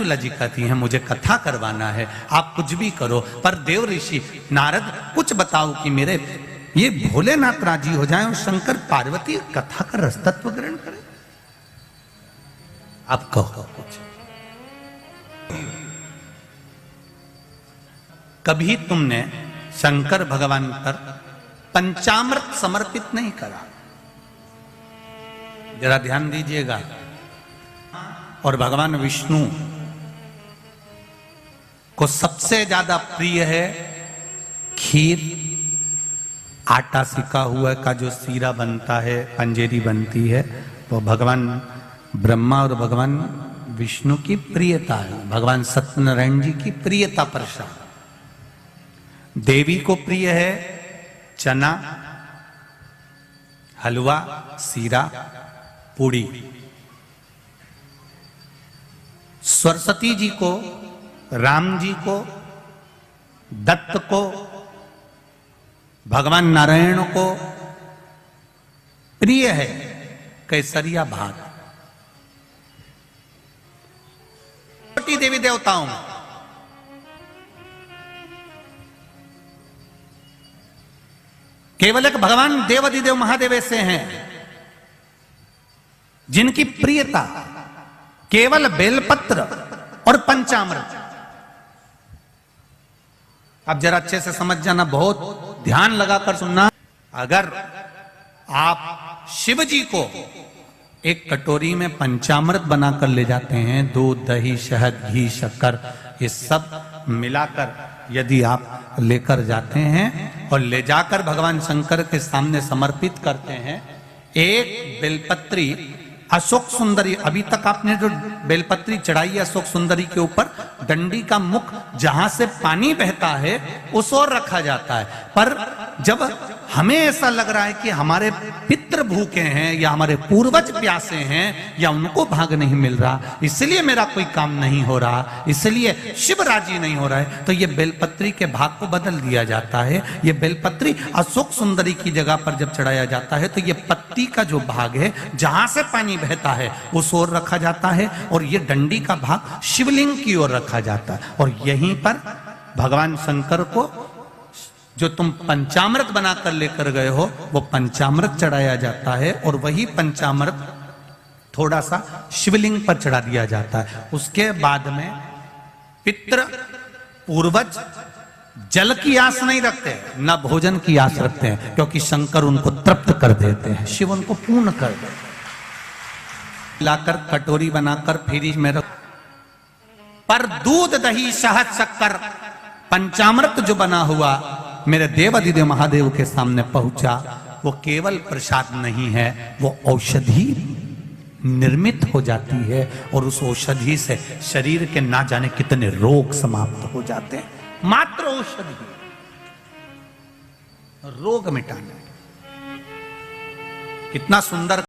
पंचुला जी कहती हैं मुझे कथा करवाना है, आप कुछ भी करो, पर देव ऋषि नारद कुछ बताओ कि मेरे ये भोलेनाथ राजी हो जाएं और शंकर पार्वती कथा का रसतत्व ग्रहण करें। आप कहो कुछ। कभी तुमने शंकर भगवान पर पंचामृत समर्पित नहीं करा? जरा ध्यान दीजिएगा। और भगवान विष्णु को सबसे ज्यादा प्रिय है खीर, आटा सिका हुआ का जो सीरा बनता है, पंजेरी बनती है, वो भगवान ब्रह्मा और भगवान विष्णु की प्रियता है, भगवान सत्यनारायण जी की प्रियता प्रसाद। देवी को प्रिय है चना, हलवा, सीरा, पूड़ी। सरस्वती जी को, राम जी को, दत्त को, भगवान नारायण को प्रिय है केसरिया भात। छोटी देवी देवताओं में केवल एक भगवान देवाधिदेव महादेव ऐसे हैं जिनकी प्रियता केवल बेलपत्र और पंचामृत। अब जरा अच्छे से समझ जाना, बहुत ध्यान लगाकर सुनना। अगर आप शिव जी को एक कटोरी में पंचामृत बनाकर ले जाते हैं, दूध, दही, शहद, घी, शक्कर, ये सब मिलाकर यदि आप लेकर जाते हैं और ले जाकर भगवान शंकर के सामने समर्पित करते हैं, एक बेलपत्री अशोक सुंदरी, अभी तक आपने जो बेलपत्री चढ़ाई है अशोक सुंदरी के ऊपर, डंडी का मुख जहां से पानी बहता है उस ओर रखा जाता है। पर जब हमें ऐसा लग रहा है कि हमारे पितृ भूखे हैं या हमारे पूर्वज प्यासे हैं या उनको भाग नहीं मिल रहा, इसलिए मेरा कोई काम नहीं हो रहा, इसलिए शिव राजी नहीं हो रहा है, तो ये बेलपत्री के भाग को बदल दिया जाता है। ये बेलपत्री अशोक सुंदरी की जगह पर जब चढ़ाया जाता है तो ये पत्ती का जो भाग है जहां से पानी बहता है उस ओर रखा जाता है और ये डंडी का भाग शिवलिंग की ओर रखा जाता है। और यहीं पर भगवान शंकर को जो तुम पंचामृत बनाकर लेकर गए हो वो पंचामृत चढ़ाया जाता है और वही पंचामृत थोड़ा सा शिवलिंग पर चढ़ा दिया जाता है। उसके बाद में पितृ पूर्वज जल की आस नहीं रखते, न भोजन की आस रखते हैं, क्योंकि शंकर उनको तृप्त कर देते हैं, शिव उनको पूर्ण कर देते हैं। लाकर कटोरी बनाकर फ्रिज में रख, पर दूध, दही, शहद, शक्कर, पंचामृत जो बना हुआ मेरे देवाधिदेव महादेव के सामने पहुंचा, वो केवल प्रसाद नहीं है, वो औषधि निर्मित हो जाती है और उस औषधि से शरीर के ना जाने कितने रोग समाप्त हो जाते हैं। मात्र औषधि रोग मिटाने। कितना सुंदर